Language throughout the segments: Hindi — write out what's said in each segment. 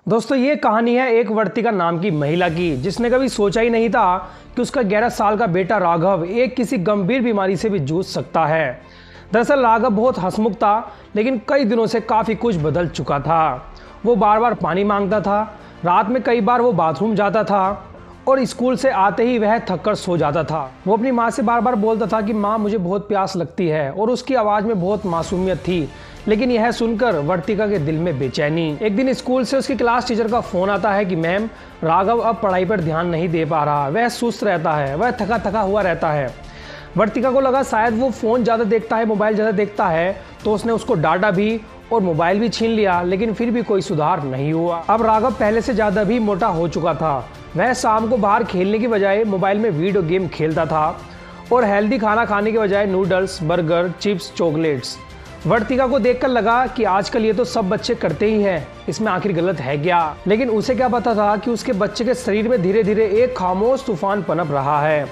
दोस्तों ये कहानी है एक वर्तिका नाम की महिला की, जिसने कभी सोचा ही नहीं था कि उसका 11 साल का बेटा राघव एक किसी गंभीर बीमारी से भी जूझ सकता है। दरअसल राघव बहुत हंसमुख था, लेकिन कई दिनों से काफ़ी कुछ बदल चुका था। वो बार बार पानी मांगता था, रात में कई बार वो बाथरूम जाता था और स्कूल से आते ही वह थककर सो जाता था। वो अपनी माँ से बार बार बोलता था कि माँ मुझे बहुत प्यास लगती है, और उसकी आवाज़ में बहुत मासूमियत थी। लेकिन यह सुनकर वर्तिका के दिल में बेचैनी। एक दिन स्कूल से उसकी क्लास टीचर का फोन आता है कि मैम, राघव अब पढ़ाई पर ध्यान नहीं दे पा रहा, वह सुस्त रहता है, वह थका थका हुआ रहता है। वर्तिका को लगा शायद वो फ़ोन ज़्यादा देखता है, मोबाइल ज़्यादा देखता है, तो उसने उसको डांटा भी और मोबाइल भी छीन लिया, लेकिन फिर भी कोई सुधार नहीं हुआ। अब राघव पहले से ज़्यादा भी मोटा हो चुका था। वह शाम को बाहर खेलने की बजाय मोबाइल में वीडियो गेम खेलता था और हेल्दी खाना खाने के बजाय नूडल्स, बर्गर, चिप्स, चॉकलेट्स। वर्तिका को देखकर लगा कि आजकल ये तो सब बच्चे करते ही हैं, इसमें आखिर गलत है क्या। लेकिन उसे क्या पता था कि उसके बच्चे के शरीर में धीरे धीरे एक खामोश तूफान पनप रहा है।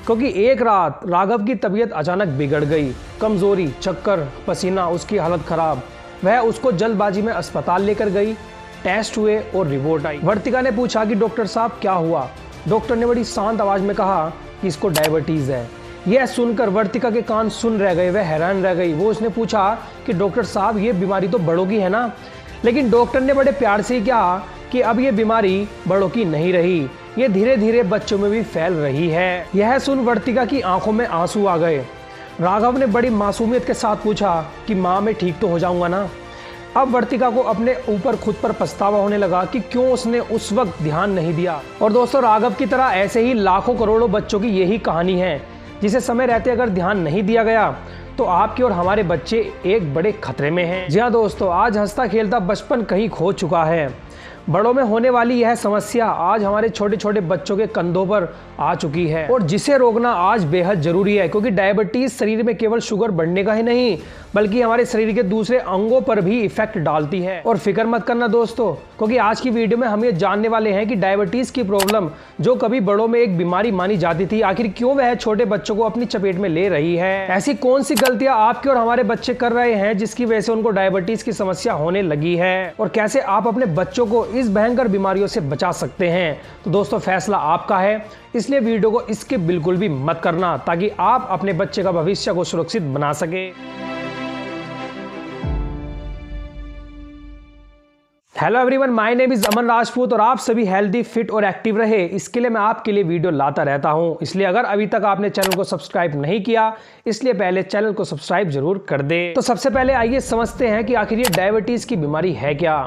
क्योंकि एक रात राघव की तबीयत अचानक बिगड़ गई। कमजोरी, चक्कर, पसीना, उसकी हालत खराब। वह उसको जल्दबाजी में अस्पताल लेकर गई। टेस्ट हुए और रिपोर्ट आई। वर्तिका ने पूछा कि डॉक्टर साहब क्या हुआ। डॉक्टर ने बड़ी शांत आवाज में कहा कि इसको डायबिटीज है। यह सुनकर वर्तिका के कान सुन रह गए, वह हैरान रह गई। वो उसने पूछा कि डॉक्टर साहब ये बीमारी तो बड़ों की है ना। लेकिन डॉक्टर ने बड़े प्यार से कहा कि अब ये बीमारी बड़ों की नहीं रही, ये धीरे धीरे बच्चों में भी फैल रही है। यह सुन वर्तिका की आंखों में आंसू आ गए। राघव ने बड़ी मासूमियत के साथ पूछा कि माँ मैं ठीक तो हो जाऊंगा ना। अब वर्तिका को अपने ऊपर खुद पर पछतावा होने लगा कि क्यों उसने उस वक्त ध्यान नहीं दिया। और दोस्तों राघव की तरह ऐसे ही लाखों करोड़ों बच्चों की यही कहानी है, जिसे समय रहते अगर ध्यान नहीं दिया गया तो आपके और हमारे बच्चे एक बड़े खतरे में हैं। जी हाँ दोस्तों, आज हंसता खेलता बचपन कहीं खो चुका है। बड़ों में होने वाली यह समस्या आज हमारे छोटे छोटे बच्चों के कंधों पर आ चुकी है, और जिसे रोकना आज बेहद जरूरी है। क्योंकि डायबिटीज शरीर में केवल शुगर बढ़ने का ही नहीं, बल्कि हमारे शरीर के दूसरे अंगों पर भी इफेक्ट डालती है। और फिक्र मत करना दोस्तों, क्योंकि आज की वीडियो में हम ये जानने वाले हैं कि डायबिटीज की प्रॉब्लम जो कभी बड़ों में एक बीमारी मानी जाती थी, आखिर क्यों वह छोटे बच्चों को अपनी चपेट में ले रही है। ऐसी कौन सी गलतियां आपके और हमारे बच्चे कर रहे हैं जिसकी वजह से उनको डायबिटीज की समस्या होने लगी है, और कैसे आप अपने बच्चों को इस भयंकर बीमारियों से बचा सकते हैं। तो दोस्तों फैसला आपका है, इसलिए वीडियो को स्किप बिल्कुल भी मत करना, ताकि आप अपने बच्चे का भविष्य को सुरक्षित बना सके। Hello everyone, my name is Aman Rajput, और आप सभी हेल्दी, फिट और एक्टिव रहे, इसके लिए मैं आपके लिए वीडियो लाता रहता हूं। इसलिए अगर अभी तक आपने चैनल को सब्सक्राइब नहीं किया, इसलिए पहले चैनल को सब्सक्राइब जरूर कर दे। तो सबसे पहले आइए समझते हैं कि आखिर ये डायबिटीज की बीमारी है क्या।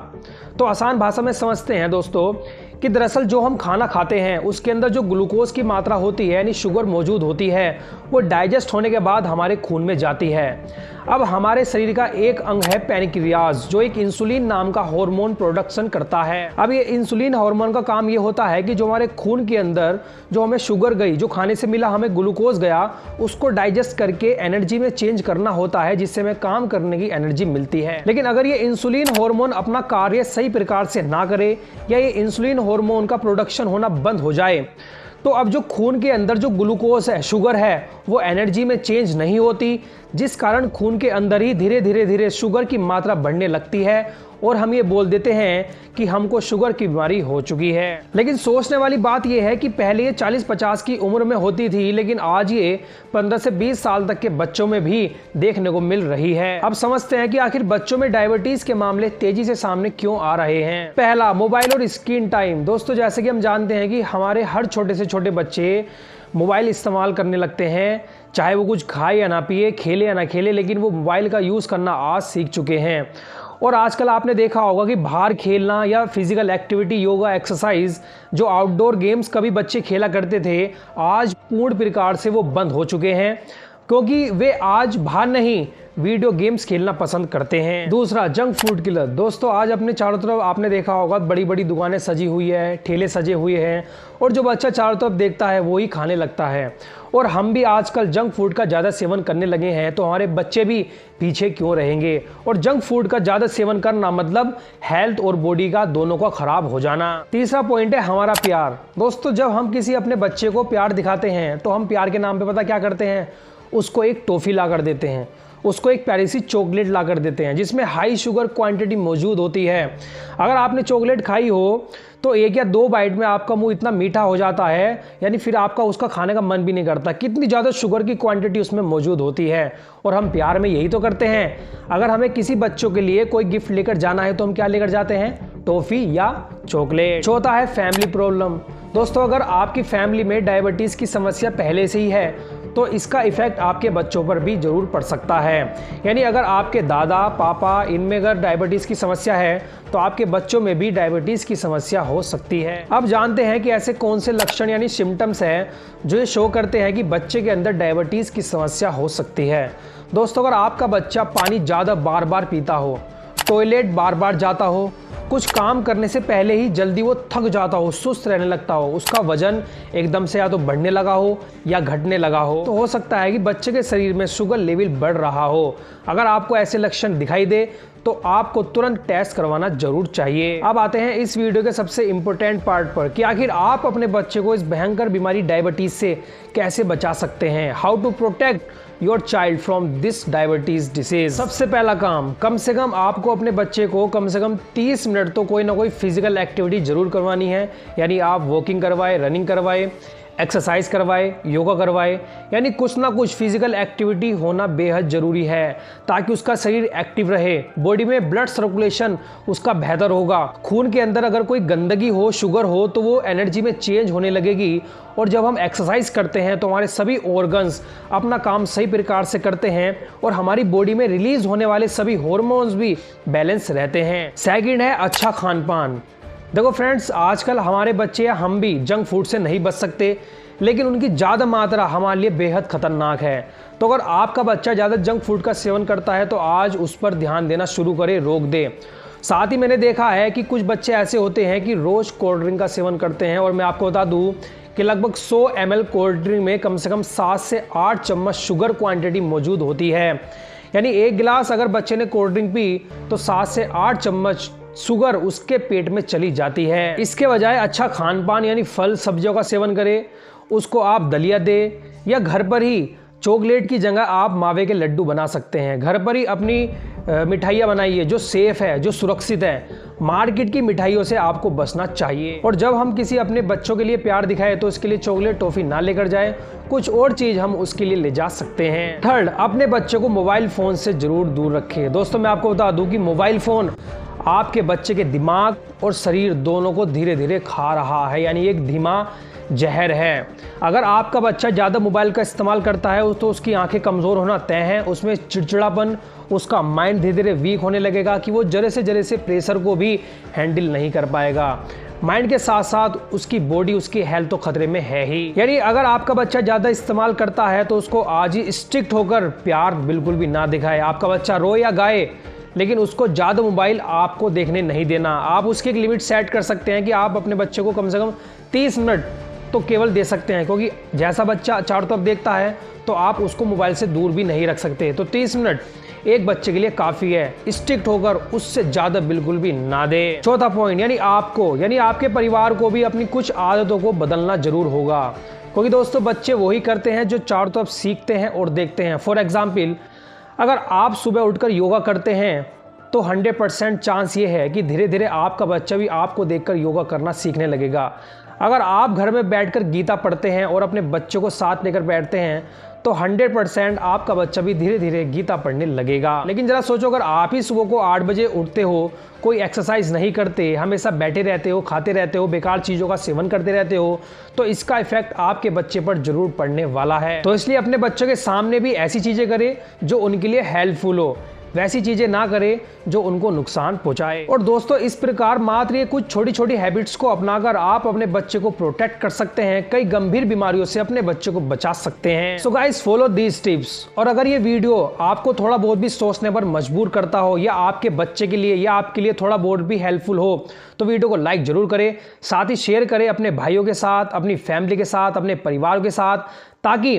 तो आसान भाषा में समझते हैं दोस्तों कि दरअसल जो हम खाना खाते हैं उसके अंदर जो ग्लूकोज की मात्रा होती है, यानी शुगर मौजूद होती है, वो डाइजेस्ट होने के बाद हमारे खून में जाती है। अब हमारे शरीर का एक अंग है पैनक्रियाज, जो एक इंसुलिन नाम का हार्मोन प्रोडक्शन करता है। अब ये इंसुलिन हार्मोन का काम ये होता है कि जो हमारे खून के अंदर जो हमें शुगर गई, जो खाने से मिला हमें ग्लूकोज गया, उसको डाइजेस्ट करके एनर्जी में चेंज करना होता है, जिससे हमें काम करने की एनर्जी मिलती है। लेकिन अगर ये इंसुलिन हार्मोन अपना कार्य सही प्रकार से ना करे, या ये इंसुलिन हार्मोन का प्रोडक्शन होना बंद हो जाए, तो अब जो खून के अंदर जो ग्लूकोज है, शुगर है, वो एनर्जी में चेंज नहीं होती, जिस कारण खून के अंदर ही धीरे धीरे शुगर की मात्रा बढ़ने लगती है, और हम ये बोल देते हैं कि हमको शुगर की बीमारी हो चुकी है। लेकिन सोचने वाली बात यह है कि पहले ये 40-50 की उम्र में होती थी, लेकिन आज ये 15 से 20 साल तक के बच्चों में भी देखने को मिल रही है। अब समझते हैं कि आखिर बच्चों में डायबिटीज के मामले तेजी से सामने क्यों आ रहे हैं। पहला, मोबाइल और स्क्रीन टाइम। दोस्तों जैसे कि हम जानते हैं कि हमारे हर छोटे से छोटे बच्चे मोबाइल इस्तेमाल करने लगते हैं, चाहे वो कुछ खाए या ना पिए, खेले या ना खेले, लेकिन वो मोबाइल का यूज़ करना आज सीख चुके हैं। और आजकल आपने देखा होगा कि बाहर खेलना या फिजिकल एक्टिविटी, योगा, एक्सरसाइज, जो आउटडोर गेम्स कभी बच्चे खेला करते थे, आज पूर्ण प्रकार से वो बंद हो चुके हैं, क्योंकि वे आज बाहर नहीं वीडियो गेम्स खेलना पसंद करते हैं। दूसरा, जंक फूड की लत। दोस्तों आज अपने चारों तरफ आपने देखा होगा बड़ी बड़ी दुकानें सजी हुई है, ठेले सजे हुए हैं, और जो बच्चा चारों तरफ देखता है वो ही खाने लगता है। और हम भी आजकल जंक फूड का ज़्यादा सेवन करने लगे हैं, तो हमारे बच्चे भी पीछे क्यों रहेंगे। और जंक फूड का ज़्यादा सेवन करना मतलब हेल्थ और बॉडी का दोनों का खराब हो जाना। तीसरा पॉइंट है हमारा प्यार। दोस्तों जब हम किसी अपने बच्चे को प्यार दिखाते हैं, तो हम प्यार के नाम पे पता क्या करते हैं, उसको एक टॉफ़ी ला कर देते हैं, उसको एक प्यारी सी चॉकलेट ला कर देते हैं जिसमें हाई शुगर क्वांटिटी मौजूद होती है। अगर आपने चॉकलेट खाई हो तो 1 या 2 बाइट में आपका मुंह इतना मीठा हो जाता है, यानी फिर आपका उसका खाने का मन भी नहीं करता, कितनी ज़्यादा शुगर की क्वांटिटी उसमें मौजूद होती है। और हम प्यार में यही तो करते हैं। अगर हमें किसी बच्चों के लिए कोई गिफ्ट लेकर जाना है तो हम क्या लेकर जाते हैं? टॉफ़ी या चॉकलेट। चौथा है फैमिली प्रॉब्लम। दोस्तों, अगर आपकी फैमिली में डायबिटीज़ की समस्या पहले से ही है तो इसका इफेक्ट आपके बच्चों पर भी जरूर पड़ सकता है। यानी अगर आपके दादा पापा इनमें अगर डायबिटीज़ की समस्या है तो आपके बच्चों में भी डायबिटीज़ की समस्या हो सकती है। अब जानते हैं कि ऐसे कौन से लक्षण यानी सिम्टम्स हैं जो ये शो करते हैं कि बच्चे के अंदर डायबिटीज़ की समस्या हो सकती है। दोस्तों, अगर आपका बच्चा पानी ज़्यादा बार बार पीता हो, टॉयलेट बार बार जाता हो, कुछ काम करने से पहले ही जल्दी वो थक जाता हो, सुस्त रहने लगता हो, उसका वजन एकदम से या तो बढ़ने लगा हो या घटने लगा हो सकता है कि बच्चे के शरीर में शुगर लेवल बढ़ रहा हो। अगर आपको ऐसे लक्षण दिखाई दे तो आपको तुरंत टेस्ट करवाना जरूर चाहिए। अब आते हैं इस वीडियो के सबसे इंपॉर्टेंट पार्ट पर कि आखिर आप अपने बच्चे को इस भयंकर बीमारी डायबिटीज से कैसे बचा सकते हैं। How to protect your child from this diabetes disease. सबसे पहला काम, कम से कम आपको अपने बच्चे को कम से कम 30 मिनट तो कोई ना कोई फिजिकल एक्टिविटी जरूर करवानी है। यानी आप वॉकिंग करवाए, रनिंग करवाए, एक्सरसाइज करवाए, योगा करवाए, यानी कुछ ना कुछ फिजिकल एक्टिविटी होना बेहद ज़रूरी है ताकि उसका शरीर एक्टिव रहे, बॉडी में ब्लड सर्कुलेशन उसका बेहतर होगा। खून के अंदर अगर कोई गंदगी हो, शुगर हो तो वो एनर्जी में चेंज होने लगेगी। और जब हम एक्सरसाइज करते हैं तो हमारे सभी ऑर्गन्स अपना काम सही प्रकार से करते हैं और हमारी बॉडी में रिलीज होने वाले सभी हार्मोन्स भी बैलेंस रहते हैं। सेकंड है अच्छा खान पान। देखो फ्रेंड्स, आजकल हमारे बच्चे या हम भी जंक फूड से नहीं बच सकते, लेकिन उनकी ज़्यादा मात्रा हमारे लिए बेहद खतरनाक है। तो अगर आपका बच्चा ज़्यादा जंक फूड का सेवन करता है तो आज उस पर ध्यान देना शुरू करें, रोक दे। साथ ही मैंने देखा है कि कुछ बच्चे ऐसे होते हैं कि रोज़ कोल्ड ड्रिंक का सेवन करते हैं और मैं आपको बता दूं कि लगभग 100 ml कोल्ड ड्रिंक में कम से कम 7 से 8 चम्मच शुगर क्वांटिटी मौजूद होती है। यानी 1 गिलास अगर बच्चे ने कोल्ड ड्रिंक पी तो 7 से 8 चम्मच शुगर उसके पेट में चली जाती है। इसके बजाय अच्छा खान पान यानी फल सब्जियों का सेवन करें, उसको आप दलिया दे या घर पर ही चॉकलेट की जगह आप मावे के लड्डू बना सकते हैं। घर पर ही अपनी मिठाइयाँ बनाइए जो सेफ है, जो सुरक्षित है। मार्केट की मिठाइयों से आपको बचना चाहिए। और जब हम किसी अपने बच्चों के लिए प्यार दिखाएं तो उसके लिए चॉकलेट टॉफ़ी ना लेकर जाएं, कुछ और चीज़ हम उसके लिए ले जा सकते हैं। थर्ड, अपने बच्चे को मोबाइल फ़ोन से ज़रूर दूर रखें। दोस्तों, मैं आपको बता दूं कि मोबाइल फ़ोन आपके बच्चे के दिमाग और शरीर दोनों को धीरे धीरे खा रहा है, यानी एक धीमा जहर है। अगर आपका बच्चा ज़्यादा मोबाइल का इस्तेमाल करता है तो उसकी आंखें कमज़ोर होना तय है, उसमें चिड़चिड़ापन, उसका माइंड धीरे धीरे वीक होने लगेगा कि वो जरे से प्रेशर को भी हैंडल नहीं कर पाएगा। माइंड के साथ साथ उसकी बॉडी, उसकी हेल्थ तो खतरे में है ही। यानी अगर आपका बच्चा ज़्यादा इस्तेमाल करता है तो उसको आज ही स्ट्रिक्ट होकर प्यार बिल्कुल भी ना दिखाए। आपका बच्चा रोए या गाए, लेकिन उसको ज़्यादा मोबाइल आपको देखने नहीं देना। आप उसकी एक लिमिट सेट कर सकते हैं कि आप अपने बच्चे को कम से कम 30 मिनट तो केवल दे सकते हैं, क्योंकि जैसा बच्चा चारों तरफ देखता है तो आप उसको मोबाइल से दूर भी नहीं रख सकते। तो 30 मिनट एक बच्चे के लिए काफ़ी है। स्ट्रिक्ट होकर उससे ज़्यादा बिल्कुल भी ना दे। चौथा पॉइंट, यानी आपके परिवार को भी अपनी कुछ आदतों को बदलना जरूर होगा, क्योंकि दोस्तों बच्चे वही करते हैं जो चारों तरफ सीखते हैं और देखते हैं। फॉर एग्जाम्पल, अगर आप सुबह उठकर योगा करते हैं तो 100% चांस ये है कि धीरे धीरे आपका बच्चा भी आपको देखकर योगा करना सीखने लगेगा। अगर आप घर में बैठकर गीता पढ़ते हैं और अपने बच्चों को साथ लेकर बैठते हैं तो 100% आपका बच्चा भी धीरे धीरे गीता पढ़ने लगेगा। लेकिन जरा सोचो, अगर आप ही सुबह को 8 बजे उठते हो, कोई एक्सरसाइज नहीं करते, हमेशा बैठे रहते हो, खाते रहते हो, बेकार चीज़ों का सेवन करते रहते हो, तो इसका इफेक्ट आपके बच्चे पर जरूर पड़ने वाला है। तो इसलिए अपने बच्चों के सामने भी ऐसी चीज़ें करें जो उनके लिए हेल्पफुल हो, वैसी चीज़ें ना करें जो उनको नुकसान पहुंचाए। और दोस्तों, इस प्रकार मात्र ये कुछ छोटी छोटी हैबिट्स को अपनाकर आप अपने बच्चे को प्रोटेक्ट कर सकते हैं, कई गंभीर बीमारियों से अपने बच्चे को बचा सकते हैं। So guys, follow these tips. और अगर ये वीडियो आपको थोड़ा बहुत भी सोचने पर मजबूर करता हो या आपके बच्चे के लिए या आपके लिए थोड़ा बहुत भी हेल्पफुल हो तो वीडियो को लाइक जरूर करें, साथ ही शेयर करें अपने भाइयों के साथ, अपनी फैमिली के साथ, अपने परिवार के साथ, ताकि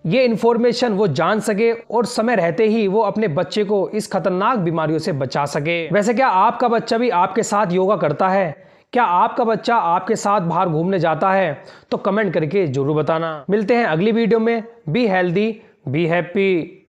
ये इन्फॉर्मेशन वो जान सके और समय रहते ही वो अपने बच्चे को इस खतरनाक बीमारियों से बचा सके। वैसे क्या आपका बच्चा भी आपके साथ योगा करता है? क्या आपका बच्चा आपके साथ बाहर घूमने जाता है? तो कमेंट करके जरूर बताना। मिलते हैं अगली वीडियो में। Be healthy, be happy.